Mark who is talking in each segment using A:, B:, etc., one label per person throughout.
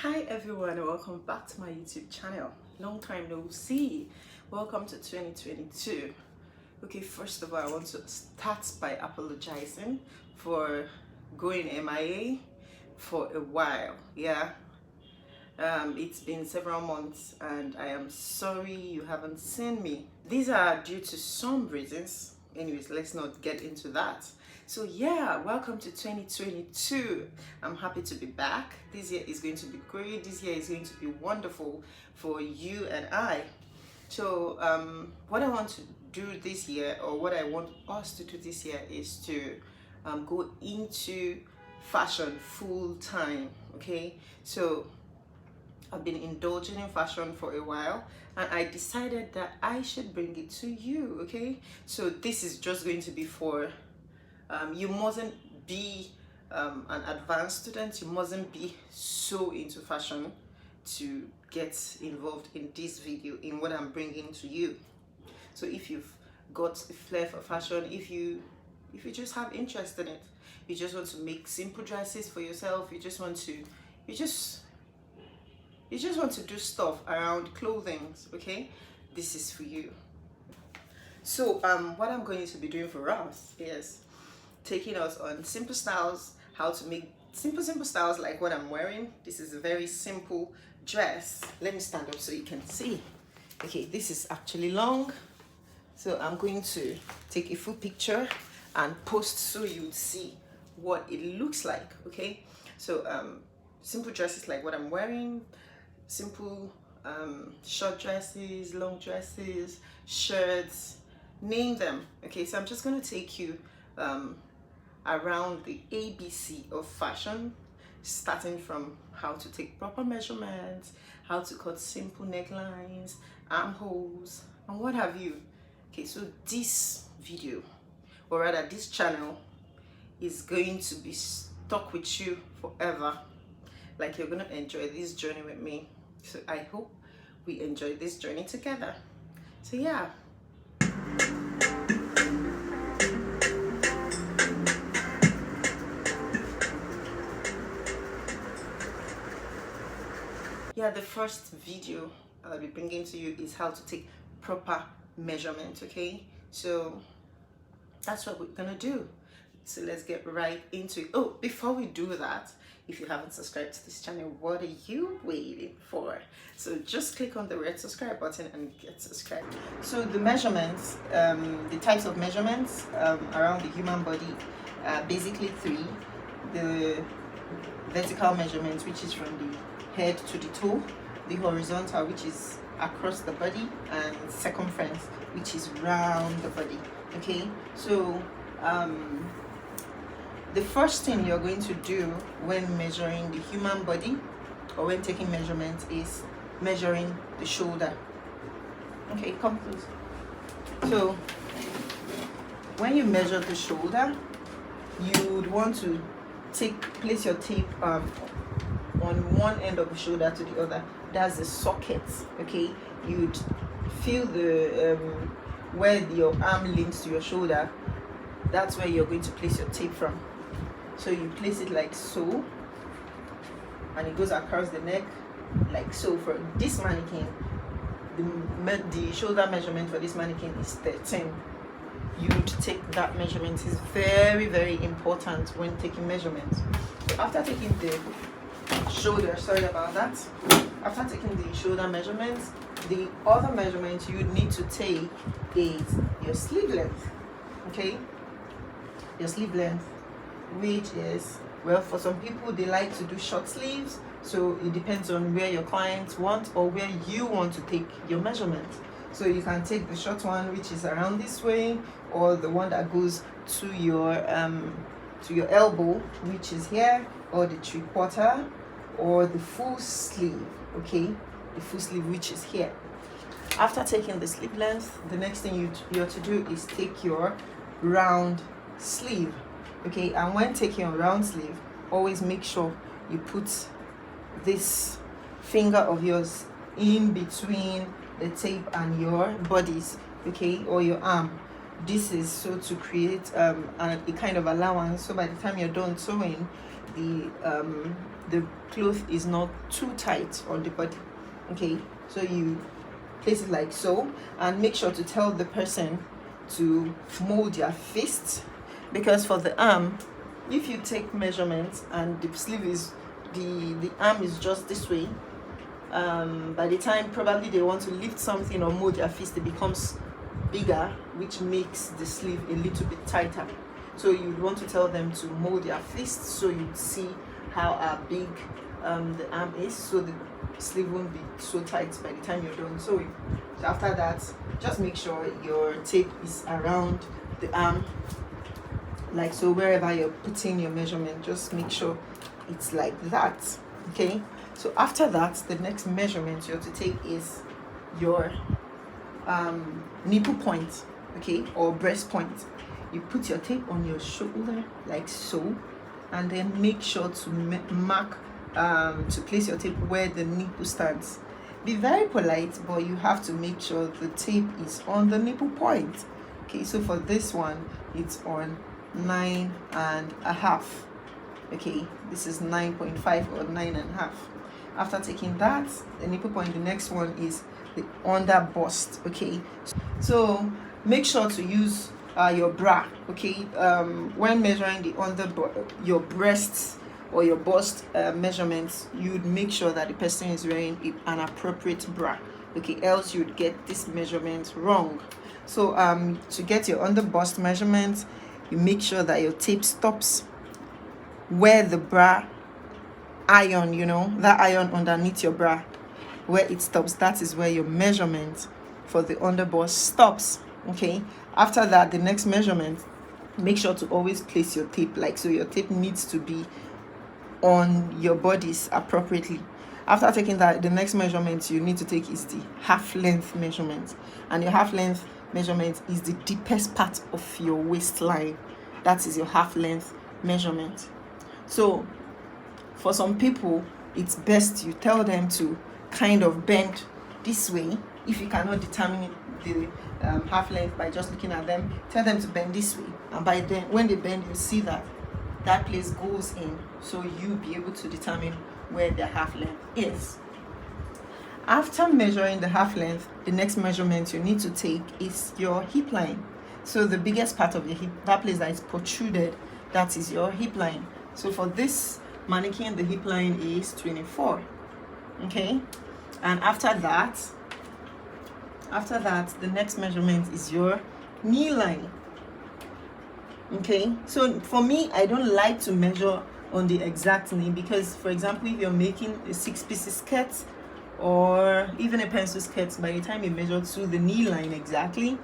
A: Hi everyone, and welcome back to my YouTube channel. Long time no see. Welcome to 2022. Okay, first of all, I want to start by apologizing for going MIA for a while. It's been several months and I am sorry you haven't seen me. These are due to some reasons. Anyways, let's not get into that. So yeah, welcome to 2022. I'm happy to be back. This year is going to be great. This year is going to be wonderful for you and I. So what I want to do this year, or what I want us to do this year, is to go into fashion full time. Okay, so I've been indulging in fashion for a while and I decided that I should bring it to you. Okay, so this is just going to be for you mustn't be an advanced student, you mustn't be so into fashion to get involved in this video, in what I'm bringing to you. So if you've got a flair for fashion, if you just have interest in it, you just want to make simple dresses for yourself, you just want to do stuff around clothing, okay, this is for you. So what I'm going to be doing for us is taking us on simple styles, how to make simple styles like what I'm wearing. This is a very simple dress. Let me stand up so you can see. Okay, this is actually long, so I'm going to take a full picture and post so you'd see what it looks like. Okay, so simple dresses like what I'm wearing, simple short dresses, long dresses, shirts, name them. Okay, so I'm just going to take you around the ABC of fashion, starting from how to take proper measurements, how to cut simple necklines, armholes, and what have you. Okay, so this video, or rather this channel, is going to be stuck with you forever. Like, you're gonna enjoy this journey with me. So I hope we enjoy this journey together. So yeah. Yeah, the first video I'll be bringing to you is how to take proper measurement. Okay, so that's what we're gonna do. So let's get right into it. Oh, before we do that, if you haven't subscribed to this channel, what are you waiting for? So just click on the red subscribe button and get subscribed. So the measurements, the types of measurements around the human body are basically three. The vertical measurements, which is from the head to the toe, the horizontal, which is across the body, and circumference, which is round the body. Okay, so the first thing you're going to do when measuring the human body, or when taking measurements, is measuring the shoulder. Okay, come close. So when you measure the shoulder, you would want to place your tape on one end of the shoulder to the other. That's the socket. Okay, you'd feel the where your arm links to your shoulder. That's where you're going to place your tape from. So you place it like so, and it goes across the neck like so. For this mannequin, the shoulder measurement for this mannequin is 13. You'd take that measurement. Is very, very important when taking measurements. So after taking the shoulder, sorry about that, after taking the shoulder measurements, the other measurement you need to take is your sleeve length. Okay, your sleeve length, which is, well, for some people they like to do short sleeves, so it depends on where your clients want or where you want to take your measurement. So you can take the short one, which is around this way, or the one that goes to your elbow, which is here, or the 3/4, or the full sleeve. Okay, the full sleeve, which is here. After taking the sleeve length, the next thing you have to do is take your round sleeve. Okay, and when taking your round sleeve, always make sure you put this finger of yours in between the tape and your bodies, okay, or your arm. This is so to create a kind of allowance, so by the time you're done sewing, the the cloth is not too tight on the body. Okay, so you place it like so, and make sure to tell the person to mold their fist, because for the arm, if you take measurements and the sleeve is the arm is just this way, by the time probably they want to lift something or mold their fist, it becomes bigger, which makes the sleeve a little bit tighter. So you want to tell them to mold their fist, so you see how big the arm is, so the sleeve won't be so tight by the time you're done sewing. So after that, just make sure your tape is around the arm, like so. Wherever you're putting your measurement, just make sure it's like that. Okay, so after that, the next measurement you have to take is your nipple point, okay, or breast point. You put your tape on your shoulder like so, and then make sure to mark to place your tape where the nipple stands. Be very polite, but you have to make sure the tape is on the nipple point. Okay, so for this one, it's on 9.5. Okay, this is 9.5 or 9.5. After taking that, the nipple point, the next one is the under bust. Okay, so make sure to use your bra. Okay, when measuring the under your breasts or your bust measurements, you'd make sure that the person is wearing an appropriate bra. Okay, else you'd get this measurement wrong. So to get your under bust measurement, you make sure that your tape stops where the bra iron, you know, that iron underneath your bra, where it stops, that is where your measurement for the under bust stops. Okay, after that, the next measurement, make sure to always place your tape like so. Your tape needs to be on your bodies appropriately. After taking that, the next measurement you need to take is the half length measurement, and your half length measurement is the deepest part of your waistline. That is your half length measurement. So for some people, it's best you tell them to kind of bend this way. If you cannot determine the half length by just looking at them, tell them to bend this way, and by then when they bend, you see that that place goes in, so you'll be able to determine where their half length is. After measuring the half length, the next measurement you need to take is your hip line. So the biggest part of your hip, that place that is protruded, that is your hip line. So for this mannequin, the hip line is 24. Okay, and after that, the next measurement is your knee line. Okay, so for me, I don't like to measure on the exact knee, because for example, if you're making a 6-piece skirt or even a pencil skirt, by the time you measure to the knee line exactly,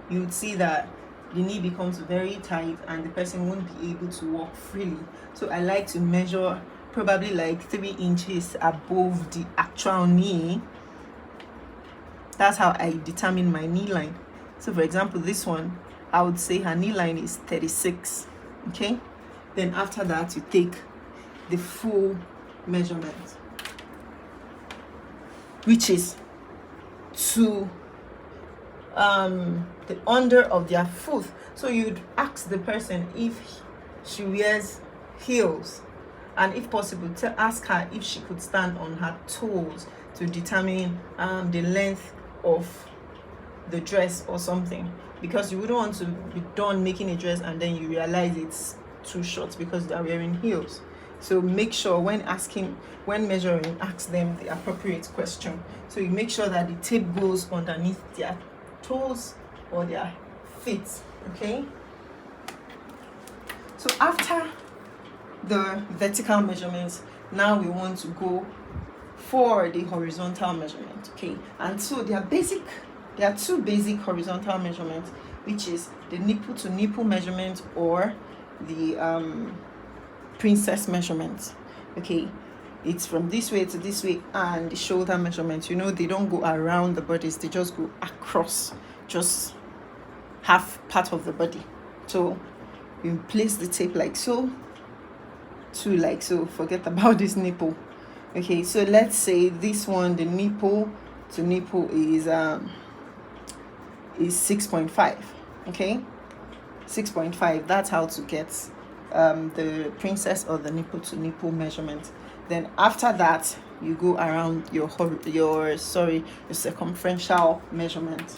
A: you would see that the knee becomes very tight and the person won't be able to walk freely. So I like to measure probably like 3 inches above the actual knee. That's how I determine my knee line. So for example, this one, I would say her knee line is 36. Okay, then after that, you take the full measurement, which is to the under of their foot. So you'd ask the person if she wears heels, and if possible, to ask her if she could stand on her toes to determine the length of the dress or something, because you wouldn't want to be done making a dress and then you realize it's too short because they are wearing heels. So make sure when measuring, ask them the appropriate question. So you make sure that the tape goes underneath their toes or their feet. Okay, so after the vertical measurements, now we want to go for the horizontal measurement. Okay, and so there are two basic horizontal measurements, which is the nipple to nipple measurement or the princess measurement. Okay, it's from this way to this way, and the shoulder measurement, you know, they don't go around the bodies, they just go across, just half part of the body. So you place the tape like so to like so. Forget about this nipple. Okay, so let's say this one, the nipple to nipple is 6.5. Okay, 6.5. That's how to get the princess or the nipple to nipple measurement. Then after that, you go around your circumferential measurement.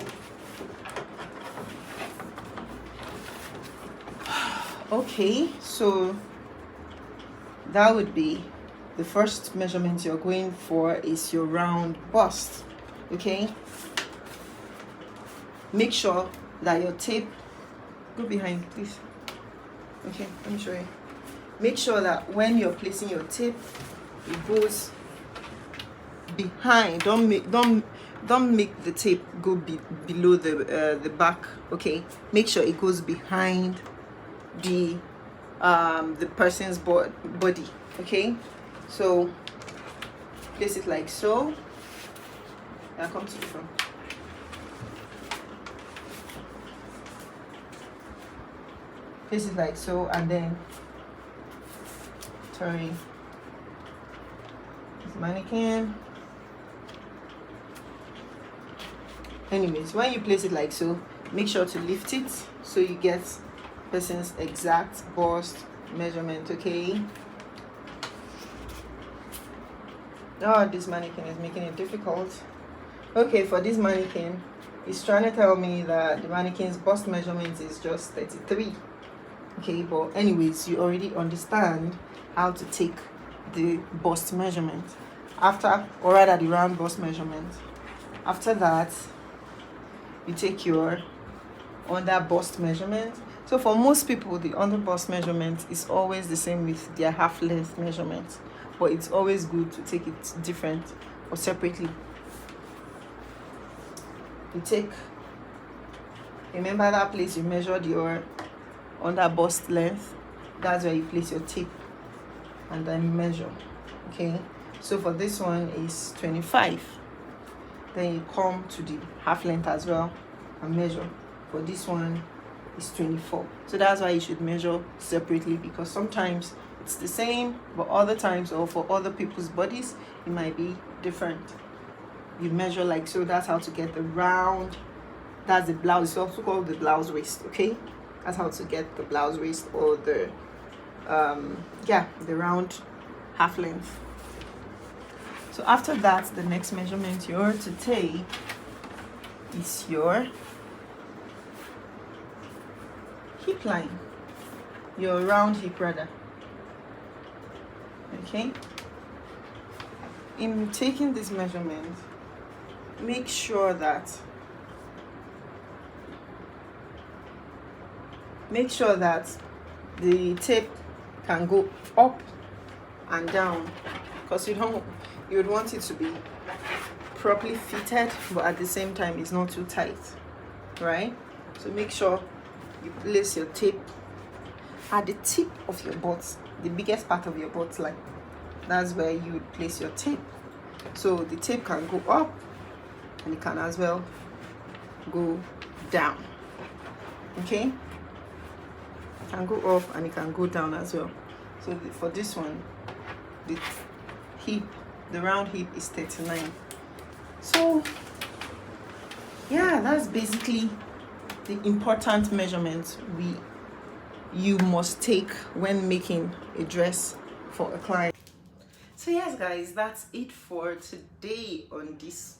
A: Okay, so that would be the first measurement you're going for is your round bust. Okay, make sure that your tape, go behind please. Okay, let me show you. Make sure that when you're placing your tape, it goes behind. Don't make the tape go below the back. Okay, make sure it goes behind the person's body. Okay, so place it like so. Now come to the front. Place it like so, and then this mannequin. Anyways, when you place it like so, make sure to lift it so you get person's exact bust measurement. Okay. Oh, this mannequin is making it difficult. Okay, for this mannequin, it's trying to tell me that the mannequin's bust measurement is just 33. Okay, but anyways, you already understand how to take the bust measurement after, or rather the round bust measurement. After that, you take your under bust measurement. So for most people, the under bust measurement is always the same with their half length measurement, but it's always good to take it different or separately. You take, remember that place you measured your under bust length, that's where you place your tape and then measure. Okay, so for this one is 25. Then you come to the half length as well and measure. For this one is 24. So that's why you should measure separately, because sometimes it's the same, but other times, or for other people's bodies, it might be different. You measure like so. That's how to get the round. That's the blouse. It's also called the blouse waist. Okay, that's how to get the blouse waist, or the the round half length. So after that, the next measurement you're to take is your hip line, your round hip rather. Okay, in taking this measurement, make sure that the tape can go up and down, because you would want it to be properly fitted, but at the same time it's not too tight, right? So make sure you place your tape at the tip of your butt, the biggest part of your butt line. That's where you would place your tape. So the tape can go up and it can as well go down. Okay, it can go up and it can go down as well. So for this one, the round hip is 39. So yeah, that's basically the important measurements you must take when making a dress for a client. So yes guys, that's it for today on this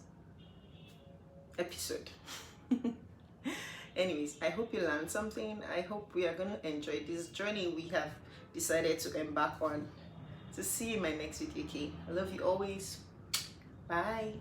A: episode. Anyways, I hope you learned something. I hope we are going to enjoy this journey we have decided to embark on. So see you in my next video. Okay, I love you always. Bye.